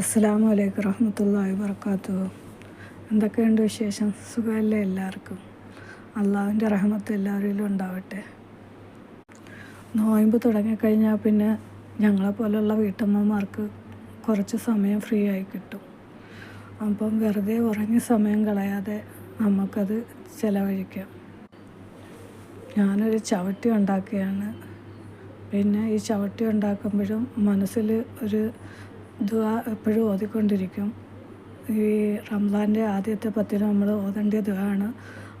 അസ്സലാമു അലൈക്കും റഹ്മത്തുള്ളാഹി വബറകാതുഹു. എന്തൊക്കെയുണ്ട് വിശേഷം? സുഖമല്ലേ എല്ലാവർക്കും? അള്ളാഹുവിൻ്റെ റഹ്മത്ത് എല്ലാവരിലും ഉണ്ടാവട്ടെ. നോയമ്പ് തുടങ്ങിക്കഴിഞ്ഞാൽ പിന്നെ ഞങ്ങളെപ്പോലുള്ള വീട്ടമ്മമാർക്ക് കുറച്ച് സമയം ഫ്രീ ആയി കിട്ടും. അപ്പം വെറുതെ ഉറങ്ങി സമയം കളയാതെ നമുക്കത് ചിലവഴിക്കാം. ഞാനൊരു ചവിട്ടി ഉണ്ടാക്കുകയാണ്. പിന്നെ ഈ ചവിട്ടി ഉണ്ടാക്കുമ്പോഴും മനസ്സിൽ ഒരു ദുആ എപ്പോഴും ഓതിക്കൊണ്ടിരിക്കും. ഈ റംസാൻ്റെ ആദ്യത്തെ 10 നമ്മൾ ഓതേണ്ട ദുആ ആണ്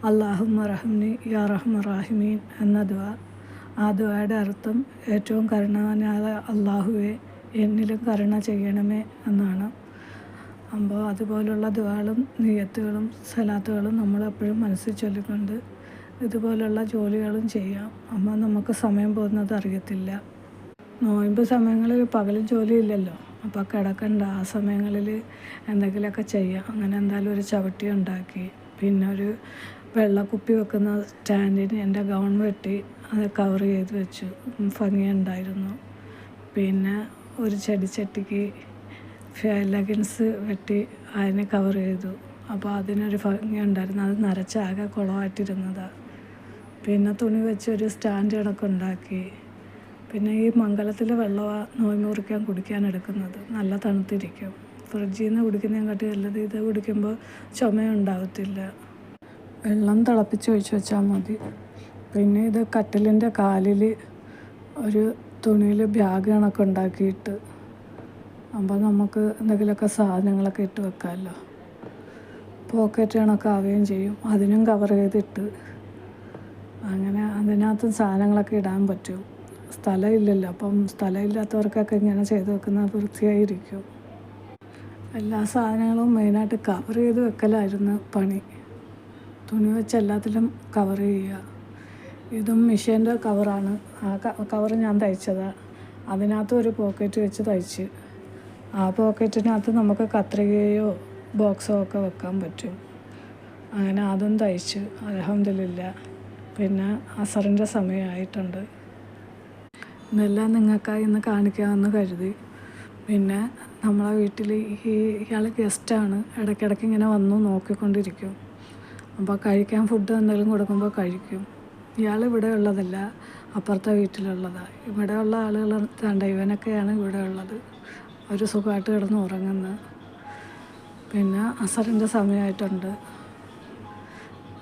അല്ലാഹുമ്മ റഹ്മനി യാ റഹ്മർ റഹീമീൻ എന്ന ദുആ. ആ ദുആയുടെ അർത്ഥം ഏറ്റവും കരുണാവാനായ അള്ളാഹുവെ എന്നിലും കരുണ ചെയ്യണമേ എന്നാണ്. അപ്പോൾ അതുപോലുള്ള ദുആകളും നിയ്യത്തുകളും സലാത്തുകളും നമ്മളെപ്പോഴും മനസ്സിൽ ചൊല്ലിക്കൊണ്ട് ഇതുപോലുള്ള ജോലികളും ചെയ്യാം. അപ്പോൾ നമുക്ക് സമയം പോകുന്നത് അറിയത്തില്ല. നോയമ്പ് സമയങ്ങളിൽ പകലും ജോലിയില്ലല്ലോ, അപ്പോൾ കിടക്കണ്ട. ആ സമയങ്ങളിൽ എന്തെങ്കിലുമൊക്കെ ചെയ്യാം. അങ്ങനെ എന്തായാലും ഒരു ചവിട്ടി ഉണ്ടാക്കി. പിന്നെ ഒരു വെള്ളക്കുപ്പി വെക്കുന്ന സ്റ്റാൻഡിന് എൻ്റെ ഗൗൺ വെട്ടി അത് കവർ ചെയ്ത് വെച്ചു. ഭംഗിയുണ്ടായിരുന്നു. പിന്നെ ഒരു ചെടിച്ചട്ടിക്ക് ലെഗിൻസ് വെട്ടി അതിനെ കവർ ചെയ്തു. അപ്പോൾ അതിനൊരു ഭംഗിയുണ്ടായിരുന്നു. അത് നരച്ചാകെ കുളമായിട്ടിരുന്നതാണ്. പിന്നെ തുണി വെച്ച് ഒരു സ്റ്റാൻഡ് കണക്ക് ഉണ്ടാക്കി. പിന്നെ ഈ മംഗലത്തിലെ വെള്ളമാണ് നോയമ്പ് മുറിക്കാൻ കുടിക്കാൻ എടുക്കുന്നത്. നല്ല തണുത്തിരിക്കും. ഫ്രിഡ്ജിൽ നിന്ന് കുടിക്കുന്നതിനെക്കാട്ടി നല്ലത് ഇത് കുടിക്കുമ്പോൾ ചുമയുണ്ടാകത്തില്ല. വെള്ളം തിളപ്പിച്ച് ഒഴിച്ച് വെച്ചാൽ മതി. പിന്നെ ഇത് കട്ടിലിൻ്റെ കാലിൽ ഒരു തുണിയിൽ ബാഗ് കണക്ക് ഉണ്ടാക്കിയിട്ട് അപ്പോൾ നമുക്ക് എന്തെങ്കിലുമൊക്കെ സാധനങ്ങളൊക്കെ ഇട്ട് വെക്കാമല്ലോ. പോക്കറ്റ് കണക്ക് ആവുകയും ചെയ്യും. അതിനും കവർ ചെയ്തിട്ട് അങ്ങനെ അതിനകത്തും സാധനങ്ങളൊക്കെ ഇടാൻ പറ്റും. സ്ഥലമില്ലല്ലോ, അപ്പം സ്ഥലമില്ലാത്തവർക്കൊക്കെ ഇങ്ങനെ ചെയ്ത് വെക്കുന്ന വൃത്തിയായിരിക്കും. എല്ലാ സാധനങ്ങളും മെയിനായിട്ട് കവർ ചെയ്ത് വെക്കലായിരുന്നു പണി. തുണി വെച്ച് എല്ലാത്തിലും കവർ ചെയ്യുക. ഇതും മിഷീൻ്റെ കവറാണ്. ആ കവർ ഞാൻ തയ്ച്ചതാണ്. അതിനകത്ത് ഒരു പോക്കറ്റ് വെച്ച് തയ്ച്ച് ആ പോക്കറ്റിനകത്ത് നമുക്ക് കത്രികയോ ബോക്സോ ഒക്കെ വെക്കാൻ പറ്റും. അങ്ങനെ അതും തയ്ച്ച് അൽഹംദുലില്ലാ. പിന്നെ അസറിൻ്റെ സമയമായിട്ടുണ്ട്. ഇതെല്ലാം നിങ്ങൾക്കായി ഇന്ന് കാണിക്കാമെന്ന് കരുതി. പിന്നെ നമ്മളെ വീട്ടിൽ ഇയാൾ ഗസ്റ്റാണ്. ഇടയ്ക്കിടയ്ക്ക് ഇങ്ങനെ വന്നു നോക്കിക്കൊണ്ടിരിക്കും. അപ്പോൾ കഴിക്കാൻ ഫുഡ് എന്തെങ്കിലും കൊടുക്കുമ്പോൾ കഴിക്കും. ഇയാൾ ഇവിടെ ഉള്ളതല്ല, അപ്പുറത്തെ വീട്ടിലുള്ളതാണ്. ഇവിടെയുള്ള ആളുകൾ തണ്ട ഇവനൊക്കെയാണ് ഇവിടെ ഉള്ളത്. ഒരു സുഖമായിട്ട് കിടന്ന് ഉറങ്ങുന്നത്. പിന്നെ അസറിൻ്റെ സമയമായിട്ടുണ്ട്.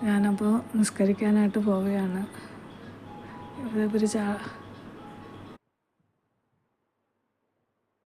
ഞാനപ്പോൾ നിസ്കരിക്കാനായിട്ട് പോവുകയാണ്. ഇവർ